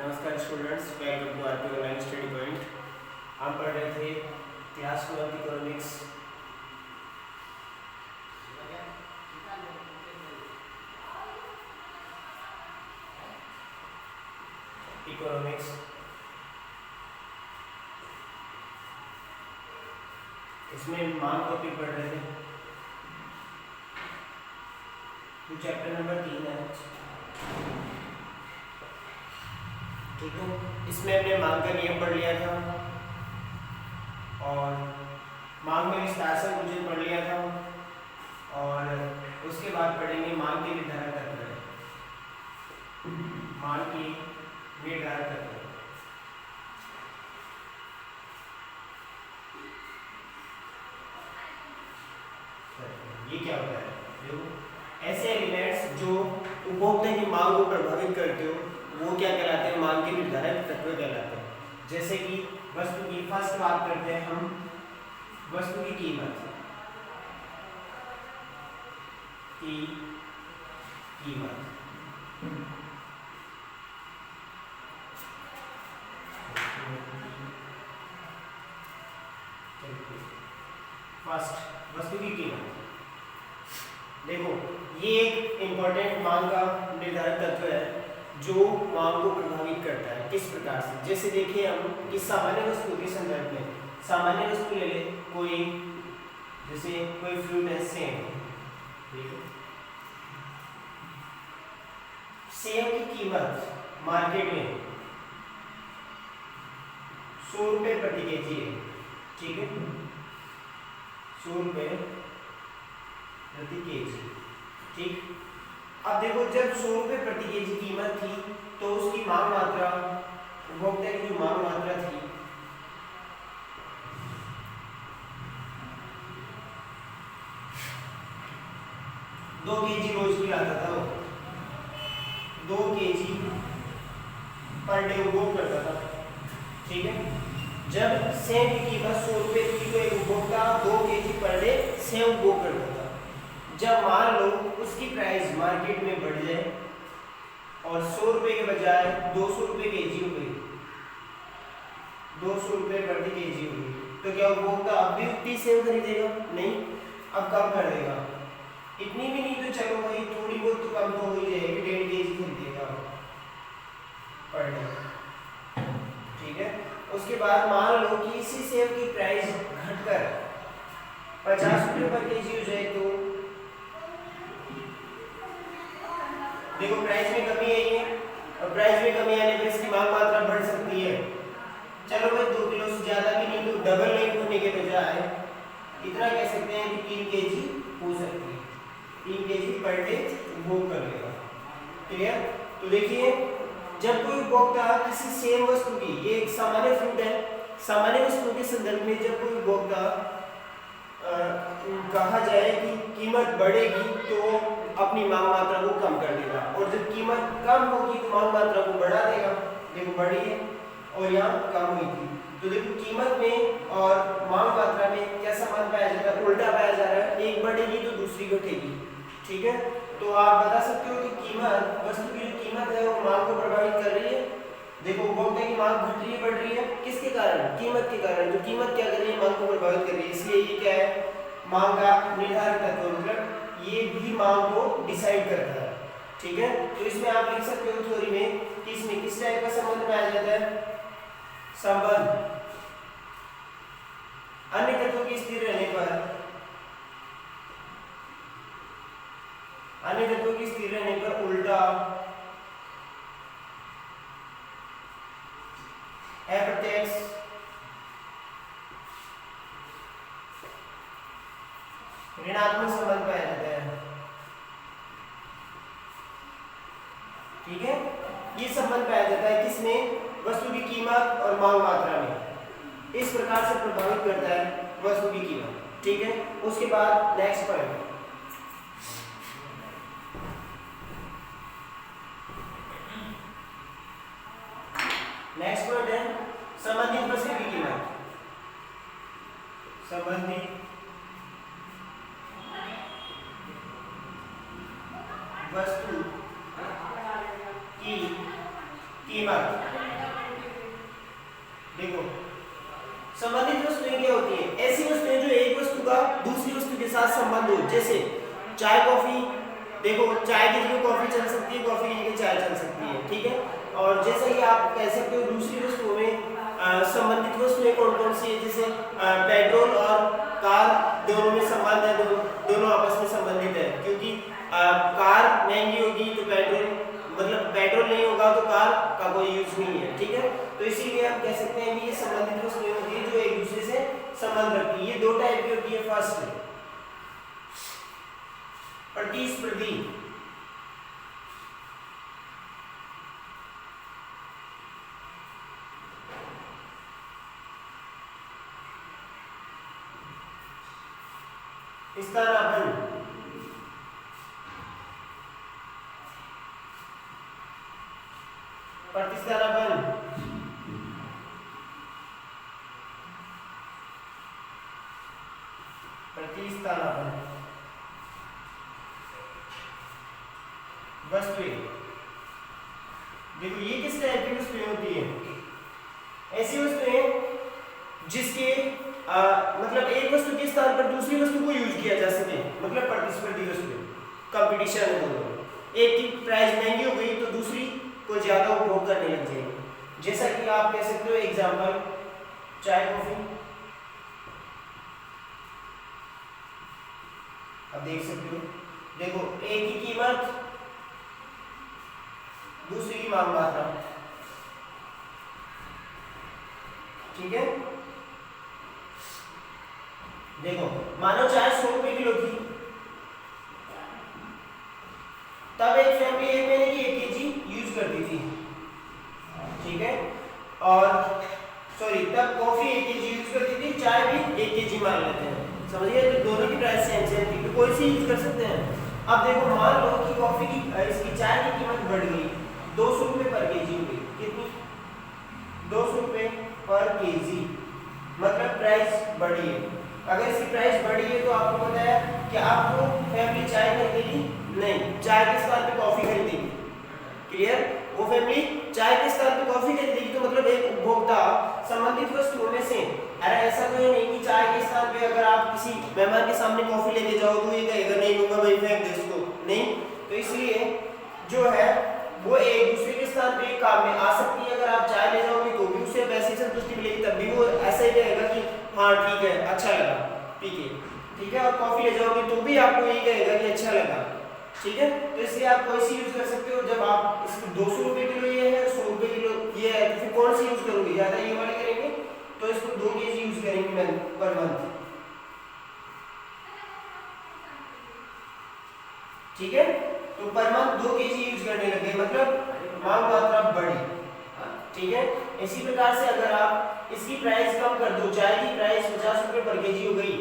नमस्कार students, welcome to RP online study point. हम पढ़ रहे थे क्लास 12 इकोनॉमिक्स। इसमें मान टॉपिक पढ़ रहे थे, तो चैप्टर नंबर 3 है। ठीक है, इसमें हमने मांग का नियम पढ़ लिया था और मांग में विस्तार से मुझे पढ़ लिया था और उसके बाद पढ़ेंगे मांग के निर्धारक तत्व। मांग की निर्धारक तत्व ये क्या होता है? देखो, ऐसे एलिमेंट्स जो उपभोक्ता की मांग को प्रभावित करते हो वो क्या कहलाते हैं? मांग के निर्धारक तत्व कहलाते हैं। जैसे कि वस्तु की फर्स्ट बात करते हैं हम, वस्तु की कीमत फर्स्ट वस्तु की कीमत। देखो, ये एक इंपॉर्टेंट मांग का निर्धारक तत्व है जो मांग को प्रभावित करता है। किस प्रकार से? जैसे देखिए हम कि सामान्य वस्तु के संदर्भ में, सामान्य वस्तु ले ले, कोई जैसे कोई फ्रूट है, सेब। सेब की कीमत मार्केट में 100 रुपए प्रति केजी है। ठीक है, 100 रुपए प्रति केजी। ठीक, अब देखो, जब 100 रुपए प्रति केजी कीमत थी तो उसकी मांग मात्रा, उपभोक्ता की जो मांग मात्रा थी, दो केजी रोज की आता था। वो 2 केजी पर डे उपभोग करता था। ठीक है, जब सेब की कीमत 100 रुपए थी तो एक उपभोक्ता 2 केजी पर डे सेब उपभोग करता था। जब मान लो उसकी प्राइस मार्केट में बढ़ जाए और 100 रुपए के बजाय 200 रुपए केजी हो गई, 200 रुपए प्रति केजी हो गई, तो क्या उपभोक्ता अब भी उतनी सेब खरीदेगा? नहीं, अब कम कर देगा। इतनी भी नहीं तो चलो भाई, थोड़ी बहुत तो कम तो हो ही जाएगी, 1.5 केजी खरीदेगा पर डे। ठीक है, उसके बाद मान लो कि इसी सेब की प्राइस घटकर 50 रुपए पर केजी हो जाए तो देखो, प्राइस में कमी आई है और प्राइस में कमी आने पर इसकी मांग मात्रा बढ़ सकती है। चलो भाई, 2 किलो से ज्यादा भी नहीं, तो डबल नहीं होने के बजाय इतना कह सकते हैं कि 3 केजी हो सकती है। 3 केजी पर डे उपभोग कर लेगा। क्लियर? तो देखिए, जब कोई उपभोक्ता किसी सेम वस्तु की, ये एक सामान्य फ्रूट है, सामान्य वस्तु के संदर्भ में जब कोई उपभोक्ता कहा जाए कि कीमत बढ़ेगी तो अपनी मांग मात्रा को कम कर देगा, और जब कीमत कम होगी तो मांग मात्रा को बढ़ा देगा। देखो, बढ़ी है और यहाँ कम हुई थी, तो देखो कीमत में और मांग मात्रा में क्या संबंध पाया जा रहा है? उल्टा पाया जा रहा है, एक बढ़ेगी तो दूसरी घटेगी। ठीक है, तो आप बता सकते हो कि कीमत, वस्तु की जो कीमत है वो मांग को प्रभावित कर रही है। देखो, उपभोक्ता की मांग घट रही है, बढ़ रही है, किसके कारण? कीमत के कारण। जो कीमत क्या कर रही है? मांग को प्रभावित कर रही है। इसलिए ये क्या है? मांग का निर्धारक तत्व, मतलब ये भी मांग को डिसाइड करता है। ठीक है, तो इसमें आप लिख सकते हो थ्योरी में कि इसमें किस टाइप का संबंध पाया जाता है? संबंध अन्य तत्वों की स्थिर रहने पर, अन्य तत्वों की स्थिर रहने पर उल्टा अप्रत्यक्ष ऋणात्मक संबंध पाया जाता है। ठीक है, ये संबंध पाया जाता है किसमें? वस्तु की कीमत और मांग मात्रा में। इस प्रकार से प्रभावित करता है वस्तु की कीमत। ठीक है, उसके बाद नेक्स्ट पॉइंट, नेक्स्ट पॉइंट है संबंधित वस्तु की कीमत। संबंधित वस्तु की कीमत। देखो संबंधित वस्तुएं क्या होती है? ऐसी वस्तुएं जो एक वस्तु का दूसरी वस्तु के साथ संबंध हो, जैसे चाय कॉफी। देखो चाय की जगह कॉफी चल सकती है, कॉफी की जगह चाय चल सकती है, ठीक है। और जैसा कि आप कह सकते हो दूसरी वस्तुओं में संबंधित वस्तुएं कौन कौन सी है, जैसे पेट्रोल और कार दोनों में संबंध है, दोनों आपस में संबंधित है, क्योंकि कार महंगी होगी तो पेट्रोल मतलब पेट्रोल नहीं होगा तो कार का कोई यूज नहीं है, ठीक है। तो इसीलिए हम कह सकते हैं कि ये संबंधित वस्तुएं होती है जो एक दूसरे से संबंध रखती है। ये दो टाइप की होती है। फर्स्ट प्रतिस्पर्धी, स्थानापन्न, प्रतिस्थानापन्न, प्रतिस्थानापन्न, वस्तुएं। देखो ये किस टाइप की वस्तुएं होती है? ऐसी वस्तुएं जिसके मतलब एक वस्तु के स्थान पर दूसरी वस्तु को यूज किया जा सके, मतलब प्रतिस्पर्धी वस्तुएं, कंपटीशन है दोनों। एक की प्राइस महंगी हो गई तो दूसरी को ज्यादा उपभोग करने लग जाएगी। जैसा कि आप कह सकते हो एग्जांपल चाय कॉफी। अब देख सकते हो, देखो एक की कीमत दूसरी की मांग मात्रा, ठीक है। देखो मानो चाय 100 रुपए किलो थी, तब एक फैमिली 1 महीने की 1 केजी यूज करती थी, ठीक है। और सॉरी तब कॉफी 1 केजी यूज करती थी, चाय भी 1 केजी मान लेते हैं, समझिए। तो दोनों की प्राइस सेम सेम थी तो कोई सी यूज कर सकते हैं। अब देखो मान लो कि कॉफी की इसकी चाय की कीमत बढ़ गई, 200 रुपए पर केजी हो गई। कितनी? 200 रुपए पर केजी, मतलब प्राइस बढ़ी है। अगर इसकी प्राइस बढ़ी है तो आपको पता है कि आपको फैमिली चाय खरीदेगी नहीं, चाय के स्थान पे कॉफी खरीदेगी। क्लियर? वो फैमिली चाय के स्थान पे कॉफी खरीदेगी, तो मतलब एक उपभोक्ता संबंधित वस्तुओं में से, अरे ऐसा तो नहीं कि चाय के स्थान पे अगर आप किसी मेहमान के सामने कॉफी लेके जाओ तो ये कहेगा नहीं लूंगा भाई, फेंक दे इसको, नहीं। तो इसलिए जो है वो एक दूसरे के स्थान पे काम में आ सकती है। अगर आप चाय ले जाओगे तो भी उसे वैसी संतुष्टि मिलेगी, तब भी वो ऐसा ही कहेगा कि हाँ ठीक है, अच्छा लगा, ठीक है, ठीक है। और कॉफी ले जाओगे तो भी आपको यही कहेगा कि अच्छा लगा, ठीक है। तो इसलिए आप कोई सी यूज कर सकते हो। जब आप इसको 200 रुपए किलो ये है, 100 रुपए किलो ये है, तो फिर कौन सी यूज करोगे? ज्यादा ये वाली करेंगे तो इसको 2 केजी यूज करेंगे पर मंथ, ठीक है। तो पर मंथ 2 केजी यूज करने लगे, मतलब मांग मात्रा बढ़ी, ठीक है। इसी प्रकार से अगर आप इसकी प्राइस कम कर दो, चाय की प्राइस 50 रुपए पर केजी हो गई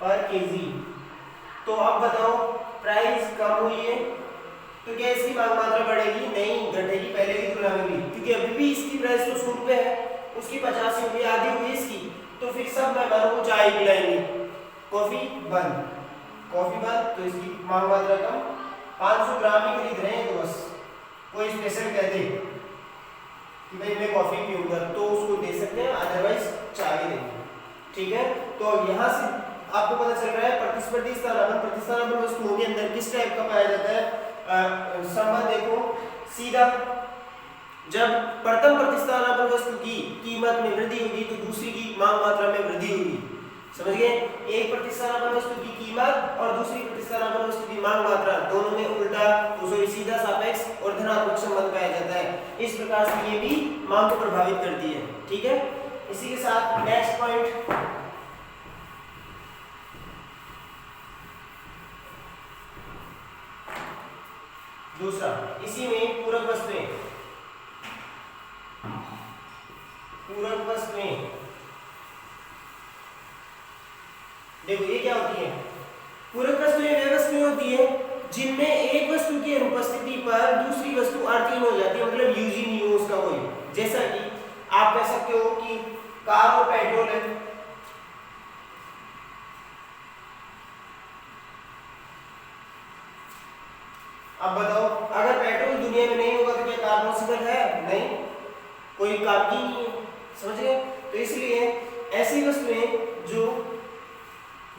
पर केजी, तो अब बताओ प्राइस कम हुई है तो क्या इसकी मांग मात्रा बढ़ेगी? नहीं, घटेगी पहले की तुलना में भी, क्योंकि अभी भी इसकी प्राइस तो 100 रुपए है, उसकी 50 रुपए आधी हुई इसकी, तो फिर सब मेहमानों को चाय पिलाएंगे, कॉफी बंद, कॉफी बंद, तो इसकी मांग मात्रा कम। 500 ग्राम ही खरीद रहे हैं तो बस कोई स्पेशल कह दे कि भाई मैं कॉफी पीऊंगा तो उसको दे सकते हैं, अदरवाइज चाय देंगे, ठीक है। तो यहाँ से आपको पता चल रहा है प्रतिस्पर्धी स्थानापन्न, प्रतिस्थानापन्न वस्तुओं के अंदर किस टाइप का पाया जाता है संबंध। देखो सीधा, जब प्रथम प्रतिस्थानापन्न वस्तु की कीमत में वृद्धि होगी तो दूसरी की मांग मात्रा में वृद्धि होगी, समझ गए। एक प्रतिस्थानापन्न वस्तु की कीमत और दूसरी प्रतिस्थानापन्न वस्तु की मांग मात्रा दोनों में उल्टा सीधा सापेक्ष और धनात्मक संबंध पाया जाता है। इस प्रकार से ये भी मांग को प्रभावित करती है, ठीक है। इसी के साथ नेक्स्ट पॉइंट, दूसरा, इसी में पूरक वस्तुएं, पूरक वस्तुएं। देखो ये क्या होती है? पूरक वस्तुएं वे वस्तुएं होती है जिनमें एक वस्तु की अनुपस्थिति पर दूसरी वस्तु अर्थहीन हो जाती है, मतलब यूज ही नहीं हो उसका कोई। जैसा कि आप कह सकते हो कि कार और पेट्रोल है, अब बताओ अगर पेट्रोल दुनिया में नहीं कोई काम की नहीं है, समझ गए। तो इसलिए ऐसी वस्तुएं जो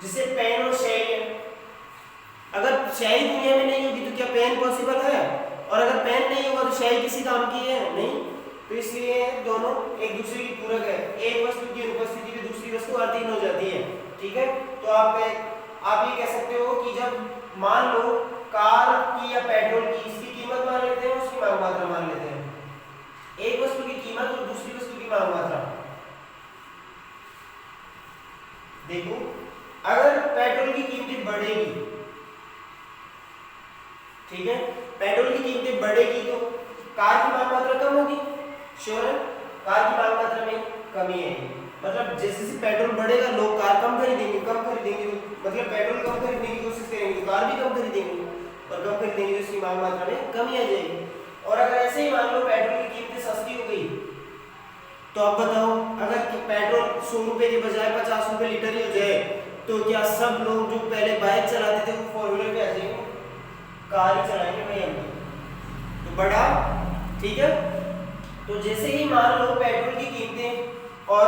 जिसे पेन और स्याही है, अगर स्याही दुनिया में नहीं होगी तो क्या पेन पॉसिबल है, और अगर पेन नहीं होगा तो स्याही किसी काम की है नहीं। तो इसलिए दोनों एक दूसरे की पूरक है, एक वस्तु की अनुपस्थिति में दूसरी वस्तु अधीन हो जाती है, ठीक है। तो आप ये कह सकते हो कि जब मान लो कार की या पेट्रोल की इसकी कीमत मान लेते हैं, उसकी मांग मात्रा मान लेते हैं, एक वस्तु की कीमत और दूसरी वस्तु की मांग मात्रा। देखो अगर पेट्रोल की कीमतें बढ़ेगी, ठीक है, पेट्रोल की कीमतें बढ़ेगी तो कार की मांग मात्रा कम होगी, श्योर है, कार की मांग मात्रा में कमी आएगी। मतलब जैसे जैसे पेट्रोल बढ़ेगा लोग कार कम खरीदेंगे, मतलब पेट्रोल कम खरीदने की कोशिश करेंगे तो कार भी कम खरीदेंगे, और कम खरीदेंगे तो उसकी मांग मात्रा में कमी आ जाएगी। और अगर ऐसे ही मान लो पेट्रोल की कीमतें सस्ती हो गई, तो आप बताओ अगर पेट्रोल 100 रुपए के बजाय 50 रुपए लीटर ही हो जाए तो क्या सब लोग जो पहले बाइक चलाते थे वो फोर व्हीलर पे आ जाएंगे, कार ही चलाएंगे भाई हम तो बढ़ा, ठीक है। तो जैसे ही मान लो पेट्रोल की कीमतें और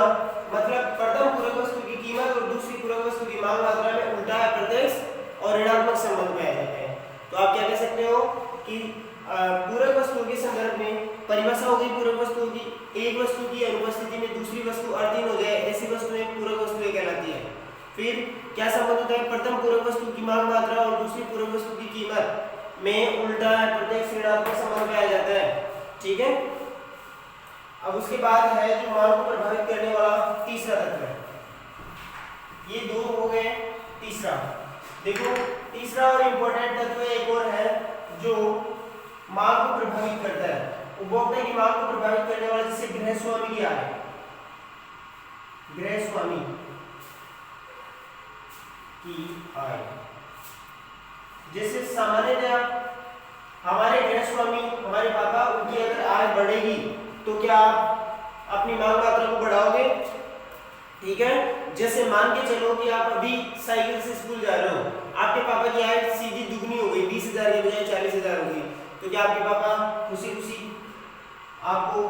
मतलब प्रथम पूरक वस्तु की कीमत और दूसरी पूरक वस्तु की मांग मात्रा में उल्टा प्रत्यक्ष और ऋणात्मक संबंध में आ जाते हैं, तो आप क्या कह सकते हो कि पूरक वस्तुओं के संदर्भ में परिभाषा हो गई पूरक वस्तुओं की, एक वस्तु की अनुपस्थिति में दूसरी वस्तु अधीन हो जाए ऐसी वस्तुएं पूरक वस्तुएं कहलाती है। फिर क्या संबंध होता है, प्रथम पूरक वस्तु की मांग मात्रा और दूसरी पूरक वस्तु की कीमत में उल्टा प्रत्यक्ष ऋणात्मक संबंध में आ जाता है, ठीक है। अब उसके बाद है जो मांग को प्रभावित करने वाला तीसरा तत्व है, ये दो हो गए। तीसरा देखो, तीसरा और इंपॉर्टेंट तत्व एक और है जो मांग को प्रभावित करता है, उपभोक्ता की मांग को प्रभावित करने वाला, जिसे गृहस्वामी की आय, गृहस्वामी की आय। जैसे सामान्यतया हमारे गृहस्वामी हमारे पापा, उनकी अगर आय बढ़ेगी तो क्या आप अपनी मांग मात्रा को बढ़ाओगे, ठीक है। जैसे मान के चलो कि आप अभी साइकिल से स्कूल जा रहे हो, आपके पापा की आय सीधी दुगनी हो गई, 20,000 के बजाय 40,000 हो गई, तो क्या आपके पापा खुशी खुशी आपको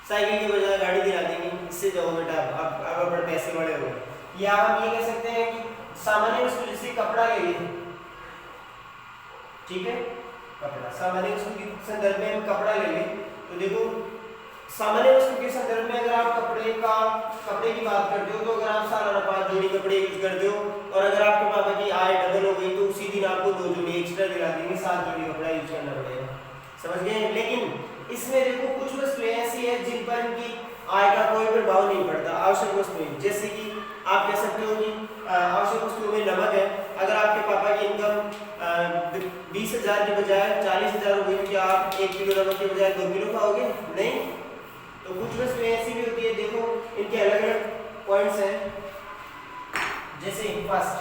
साइकिल के बजाय गाड़ी दिला देंगे, इससे जाओ बेटा आप अपने पैसे बड़े हो गए। या हम ये कह सकते हैं कि सामान्य वस्तु जैसे कपड़ा ले लिए, ठीक है, कपड़ा सामान्य वस्तु के संदर्भ में हम कपड़ा ले लें, तो देखो सामान्य वस्तु के संदर्भ में अगर आप कपड़े की बात करते हो तो अगर आप सालाना 5 जोड़ी कपड़े यूज करते हो और अगर आपके पापा की आय डबल हो गई तो उसी दिन आपको 2 जोड़ी एक्स्ट्रा दिला देंगे, 7 जोड़ी कपड़ा यूज करना पड़ेगा, समझ गए। लेकिन इसमें देखो कुछ वस्तुएं ऐसी है जिन पर इनकी आय का कोई प्रभाव नहीं पड़ता, आवश्यक वस्तुएं, जैसे कि आप कह सकते हो कि आवश्यक वस्तुओं में नमक है, अगर आपके पापा की इनकम 20,000 के बजाय 40,000 हो गई तो क्या आप 1 किलो नमक के बजाय 2 किलो खाओगे, नहीं। तो कुछ वस्तुएं ऐसी भी होती है, देखो इनके अलग अलग पॉइंट्स हैं, जैसे फर्स्ट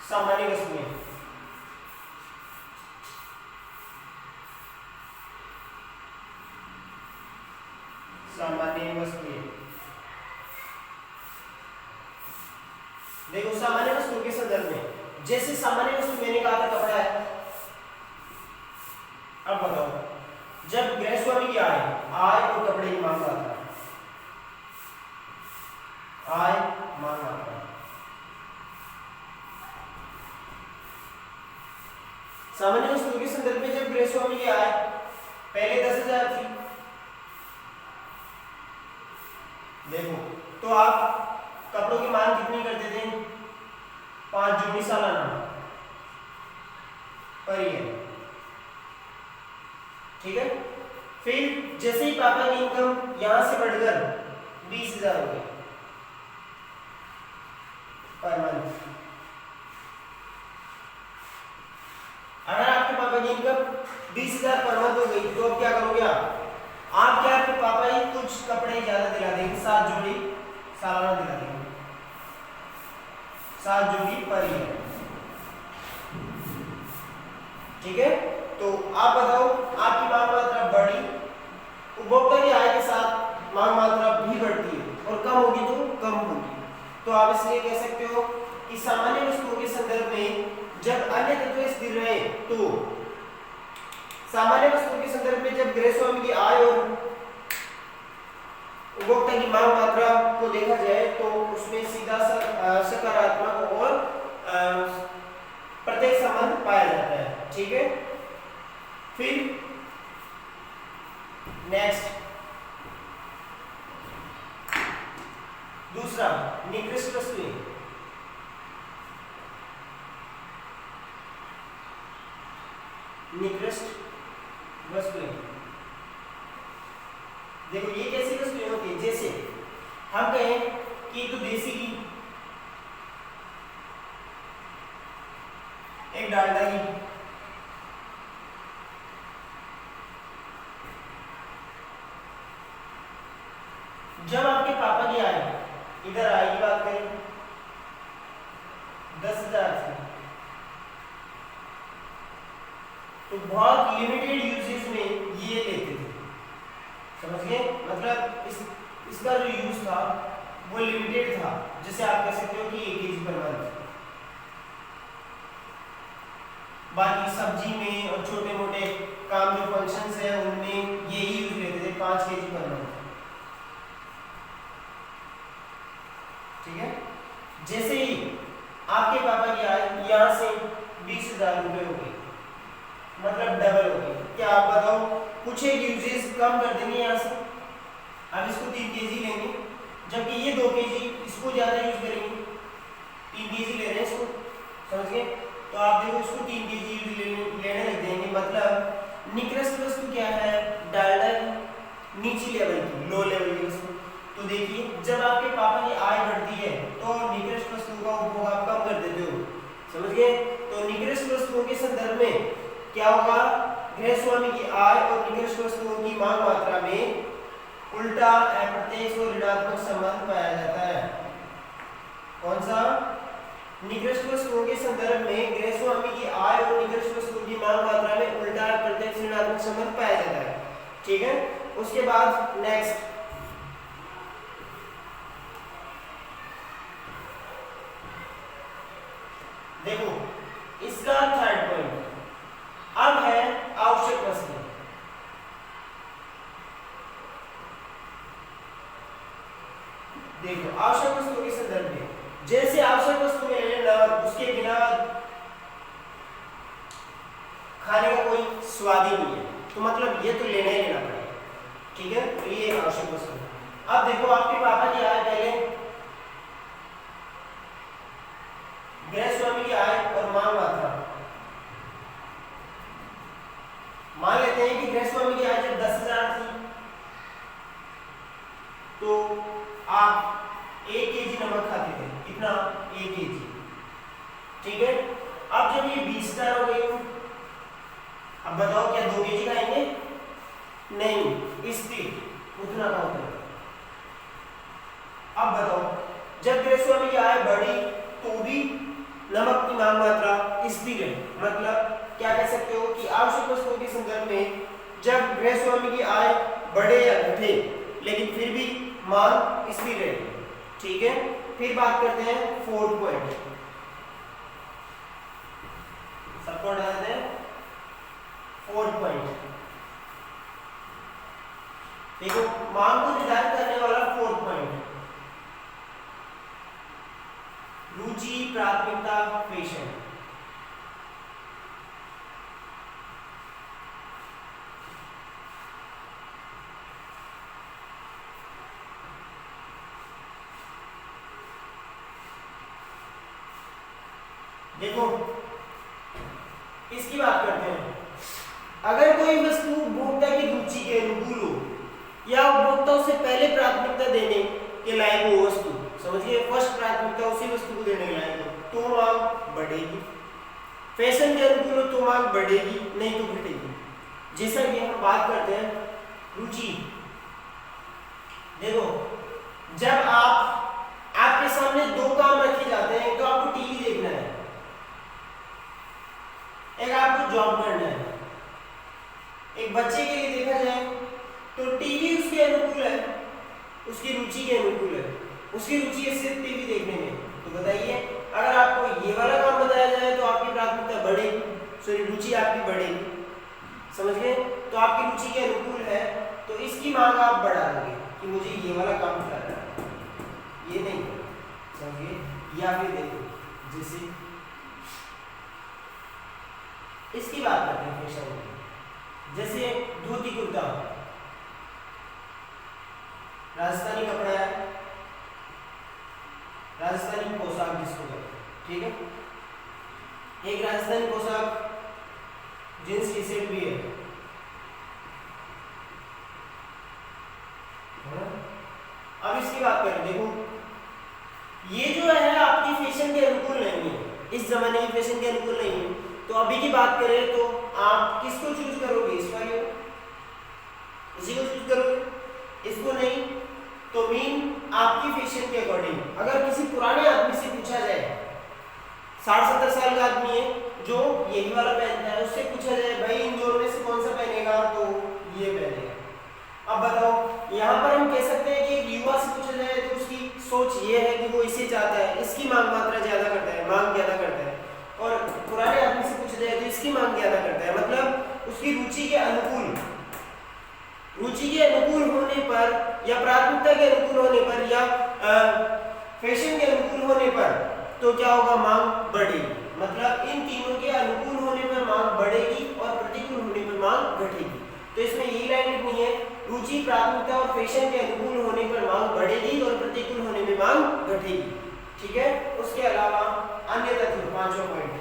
सामान्य वस्तुएं, सामान्य वस्तुएं, देखो सामान्य वस्तुओं के संदर्भ में, जैसे सामान्य वस्तु मैंने कहा था कपड़ा है। अब बताओ जब गृहस्वामी की आय और कपड़े की मांग मात्रा, आय मांग मात्रा, सामान्य वस्तुओं के संदर्भ में जब गृहस्वामी की आय पहले 10,000 थी, देखो तो आप कपड़ों की मांग कितनी करते थे, 5 जोड़ी सालाना पर ईयर, ठीक है। फिर जैसे ही पापा की इनकम यहां से बढ़कर 20,000 हो गई पर मंथ, अगर आपके पापा की इनकम 20,000 पर मंथ हो गई तो अब क्या करोगे आप क्या आपके पापा ही कुछ कपड़े ज्यादा दिला देंगे, 7 जोड़ी सालाना दिला देंगे, 7 जोड़ी पर ईयर, ठीक है। तो आप बताओ आपकी मांग मात्रा बढ़ी, उपभोक्ता की आय के साथ मांग मात्रा भी बढ़ती है और कम होगी तो कम होगी, तो आप इसलिए कह सकते हो कि सामान्य वस्तुओं के संदर्भ में जब अन्य तत्व स्थिर रहे तो सामान्य वस्तुओं के संदर्भ में जब गृहस्वामी की आय और उपभोक्ता की मांग मात्रा को देखा जाए तो उसमें सीधा सकारात्मक और प्रत्येक संबंध पाया जाता है। ठीक है, फिर नेक्स्ट दूसरा निकृष्ट वस्तुएं। निकृष्ट वस्तुएं देखो ये कैसी वस्तुएं होती है, जैसे हम कहें कि तो देसी घी, एक डालडा घी, जब आपके पापा की आय इधर आय की बात करें 10,000 से, तो बहुत लिमिटेड यूजेज में ये लेते थे, समझ गए? मतलब इसका जो यूज था वो लिमिटेड था, जैसे आप कह सकते हो कि 1 kg पर मंथ। बाकी सब्जी में और छोटे मोटे काम जो फंक्शंस है उनमें यही यूज लेते थे 5 kg पर मंथ। ठीक है, जैसे ही आपके पापा की आय यहाँ से 20,000 रुपए हो गई, मतलब डबल हो गई, क्या आप बताओ कुछ एक यूजेस कम कर देंगे यहाँ से? अब इसको 3 kg लेंगे, जबकि ये 2 kg इसको ज्यादा यूज करेंगे, 3 kg ले रहे हैं इसको, समझ गए? तो आप देखो इसको 3 kg लेने लग जाएंगे, मतलब निकृष्ट वस्तु क्या है? डालडा नीची लेवल की, लो लेवल की वस्तु। तो देखिए जब आपके पापा की आय बढ़ती है तो निकृष्ट वस्तुओं का उपभोग आप कम कर देते हो, समझ गए? तो निकृष्ट वस्तुओं के संदर्भ में क्या होगा? गृहस्वामी की आय और निकृष्ट वस्तुओं की मांग मात्रा में उल्टा अप्रत्यक्ष और ऋणात्मक संबंध पाया जाता है। कौन सा? निकृष्ट वस्तुओं के संदर्भ में गृहस्वामी की आय और निकृष्ट वस्तुओं की मांग मात्रा में उल्टा अप्रत्यक्ष ऋणात्मक संबंध पाया जाता है। ठीक है, उसके बाद नेक्स्ट देखो इसका थर्ड पॉइंट अब है आवश्यक वस्तु। देखो आवश्यक वस्तुओं के संदर्भ में, जैसे आवश्यक वस्तु में लेना, उसके बिना खाने का कोई स्वाद ही नहीं है, तो मतलब ये तो लेना ही लेना पड़ेगा। ठीक है, तो ये एक आवश्यक वस्तु है। अब देखो आपके पापा की आय पहले गृहस्वामी की आय और मांग मात्रा, मान लेते हैं कि गृहस्वामी की आय जब 10,000 थी तो आप 1 kg नमक खाते थे, कितना? 1 kg। ठीक है, अब जब ये 20,000 हो गई, अब बताओ क्या 2 kg खाएंगे? नहीं, स्थिर उतना का होता है। अब बताओ जब गृहस्वामी की आय बढ़ी तो भी नमक की मांग मात्रा स्थिर है, मतलब क्या कह सकते हो कि आवश्यक वस्तुओं के संदर्भ में जब गृहस्वामी की आय बढ़े या घटे लेकिन फिर भी मांग स्थिर है। ठीक है, फिर बात करते हैं फोर्थ पॉइंट, सबको डालते हैं फोर्थ पॉइंट। देखो मांग को निर्धारित करने वाला फोर्थ पॉइंट, रुचि, प्राथमिकता, फैशन। देखो इसकी बात करते हैं, अगर कोई वस्तु उपभोक्ता की रुचि के अनुकूल हो या उपभोक्ता उसे पहले प्राथमिकता देने के लायक हो वस्तु, समझिए फर्स्ट प्राथमिकता उसी वस्तु को देने के लायक हो, तो मांग बढ़ेगी। फैशन के अनुकूल हो तो मांग बढ़ेगी, नहीं तो घटेगी। जैसा कि हम बात करते हैं रुचि, देखो जब आपके सामने 2 काम रखे जाते हैं, तो आपको टीवी देखना है, एक आपको जॉब करना है। एक बच्चे के लिए देखा जाए तो टीवी उसके अनुकूल है, उसकी रुचि के अनुकूल है, उसकी रुचि है सिर्फ टीवी देखने में। तो बताइए अगर आपको ये वाला काम बताया जाए तो आपकी प्राथमिकता बढ़ेगी, सॉरी रुचि आपकी बढ़ेगी, समझ गए? तो आपकी रुचि के अनुकूल है तो इसकी मांग आप बढ़ा दोगे, कि मुझे ये वाला काम करना है, ये नहीं समझिए। या फिर देखो जैसे इसकी बात करते हैं फैशन की, जैसे धोती कुर्ता राजस्थानी कपड़ा है, राजस्थानी पोशाक जिसको कहते हैं, ठीक है। एक राजस्थानी पोशाक जींस टी शर्ट भी है। अब इसकी बात करें, देखो ये जो है आपकी फैशन के अनुकूल नहीं है, इस जमाने की फैशन के अनुकूल नहीं है। तो अभी की बात करें तो आप किसको चूज करोगे, इस वाले इसी को चूज करोगे, इसको नहीं। तो मीन आपकी फैशन के अकॉर्डिंग अगर किसी पुराने आदमी से पूछा जाए, 60-70 साल का आदमी है जो यही वाला पहनता है, उससे पूछा जाए भाई इन दोनों में से कौन सा पहनेगा, तो ये पहनेगा। अब बताओ, यहाँ पर हम कह सकते हैं कि एक युवा से पूछा जाए तो उसकी सोच ये है कि वो इसे चाहता है, इसकी मांग मात्रा ज्यादा करता है, मांग ज्यादा करता है। और पुराने आदमी से पूछा जाए तो इसकी मांग ज्यादा करता है, मतलब उसकी रुचि के अनुकूल होने पर या प्राथमिकता के अनुकूल होने पर या फैशन के अनुकूल होने पर तो क्या होगा, मांग बढ़ेगी। मतलब इन तीनों के अनुकूल होने पर मांग बढ़ेगी और प्रतिकूल होने पर मांग घटेगी। तो इसमें यही लाइन लिखनी है, रुचि, प्राथमिकता और फैशन के अनुकूल होने पर मांग बढ़ेगी और प्रतिकूल होने में मांग घटेगी, ठीक है। उसके अलावा अन्य तत्व, पांचवा पॉइंट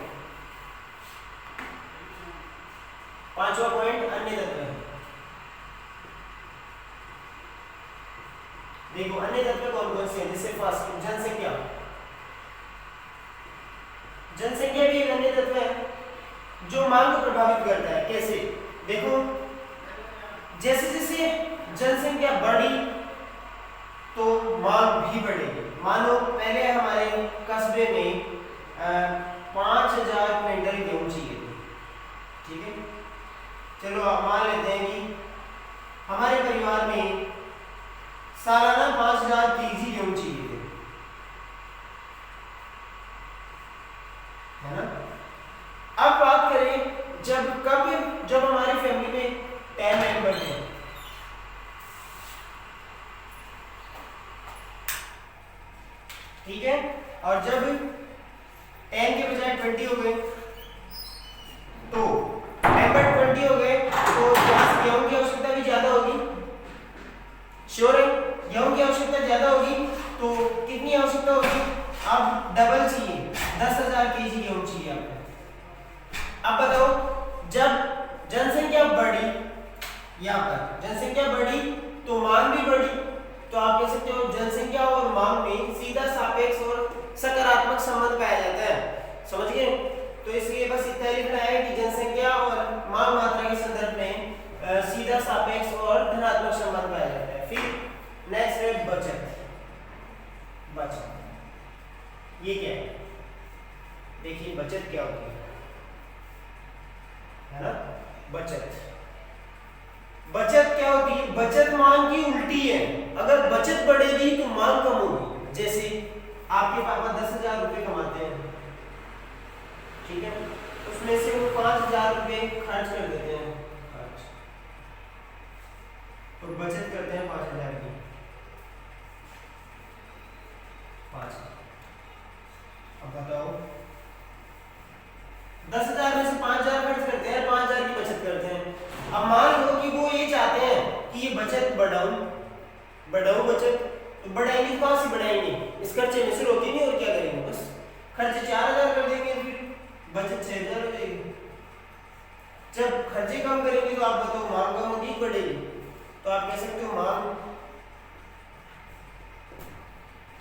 अन्य तत्व है। देखो अन्य तत्व कौन कौन से हैं, जैसे फर्स्ट जनसंख्या भी एक अन्य तत्व है जो मांग को प्रभावित करता है। कैसे, देखो जैसे जैसे जनसंख्या बढ़ी तो मांग भी बढ़ेगी। मानो पहले हमारे कस्बे में 5000 क्विंटल गेहूं चाहिए थे, ठीक है। चलो आप मान लेते हैं कि हमारे परिवार में सालाना 5000 केजी गेहूं चाहिए थे, है ना। अब बात करें जब हमारी फैमिली में 10 मेंबर हैं, ठीक है, और जब 10 के बजाय 20 हो गए तो मेंबर 20 हो गए तो गेहूं की आवश्यकता भी ज्यादा होगी, श्योर है। गेहूं की आवश्यकता ज्यादा होगी तो कितनी आवश्यकता होगी, अब डबल चाहिए, 10,000 केजी गेहूं चाहिए आपको। अब बताओ, जब जनसंख्या बढ़ी, यहाँ पर जनसंख्या बढ़ी तो मांग भी बढ़ी, तो आप कह सकते हो जनसंख्या और मांग में सीधा सापेक्ष और सकारात्मक संबंध पाया जाता है, समझ गए। तो इसलिए बस इतना लिखना है कि जनसंख्या और मांग मात्रा के संदर्भ में सीधा सापेक्ष और धनात्मक संबंध पाया जाता है। फिर नेक्स्ट है बचत। ये क्या है, देखिए बचत क्या होती है ना। बचत क्या होती है, बचत मांग की उल्टी है। अगर बचत बढ़ेगी तो मांग कम होगी। जैसे आपके पापा 10,000 रुपए कमाते हैं, ठीक है, उसमें से वो 5,000 रुपए खर्च कर देते हैं, तो बचत करते हैं 5,000 की, 5। अब बताओ 10,000 में से 5,000 खर्च करते हैं, 5,000 की बचत करते हैं। अब मान लो कि वो ये चाहते हैं कि ये बचत बढ़ाऊं बचत, तो बढ़ाएंगे कहां से बढ़ाएंगे, इस खर्चे में से रोकेंगे और क्या करेंगे, बस खर्चे 4,000 कर देंगे, फिर बचत 6,000 हो जाएगी। जब खर्चे कम करेंगे तो आप बताओ मांग कम होगी बढ़ेगी, तो आप कह सकते हो मांग,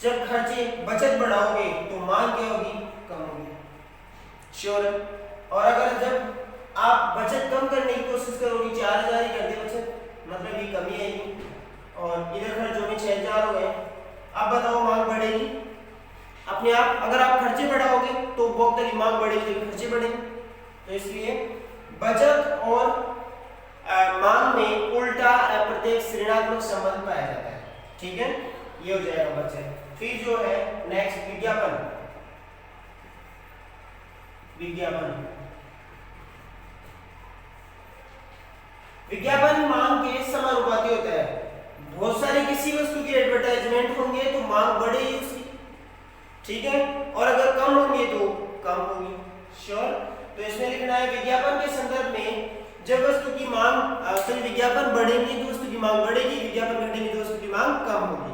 जब खर्चे बचत बढ़ाओगे तो मांग क्या होगी, कम होगी, श्योर है। और अगर जब आप बचत कम करने की कोशिश करोगे, 4,000 ही कर दे बचत, मतलब ये कमी आएगी और इधर खर्चों में 6,000 हो गए। अब बताओ मांग बढ़ेगी अपने आप। अगर आप खर्चे बढ़ाओगे तो उपभोक्ता की मांग बढ़ेगी, तो खर्चे बढ़ेंगे। तो इसलिए बचत और मांग में उल्टा अप्रत्यक्ष ऋणात्मक संबंध पाया जाता है, ठीक है। ये हो जाएगा बचत। फिर जो है नेक्स्ट विज्ञापन मांग के समानुपाती होता है। बहुत सारी किसी वस्तु की एडवर्टाइजमेंट होंगे तो मांग बढ़ेगी उसकी, ठीक है, और अगर कम होंगे तो कम होगी। श्योर। तो इसमें लिखना है विज्ञापन के संदर्भ में जब वस्तु की मांग सॉरी विज्ञापन बढ़ेगी तो वस्तु की मांग बढ़ेगी, विज्ञापन घटेगी तो वस्तु की मांग कम होगी,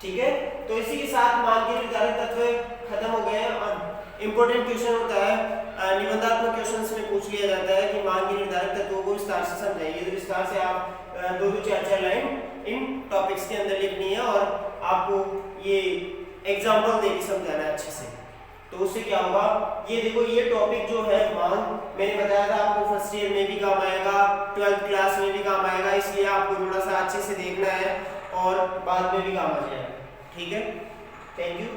ठीक है। तो इसी के साथ मांग के निर्धारक तत्व खत्म हो गए हैं। और इंपॉर्टेंट क्वेश्चन होता है निबंधात्मक क्वेश्चंस में पूछ लिया जाता है कि मांग के निर्धारक तत्वों को विस्तार से समझाइए। तो विस्तार से आप 2 से 4 लाइन इन टॉपिक्स के अंदर लिखनी है और आपको ये एग्जांपल देके समझाना है अच्छे से। तो उससे क्या होगा, ये देखो ये टॉपिक जो है मांग, मैंने बताया था आपको फर्स्ट ईयर में भी काम आएगा, 12th क्लास में भी काम आएगा, इसलिए आपको थोड़ा सा अच्छे से देखना है और बाद में भी काम आ जाएगा, ठीक है। Thank you.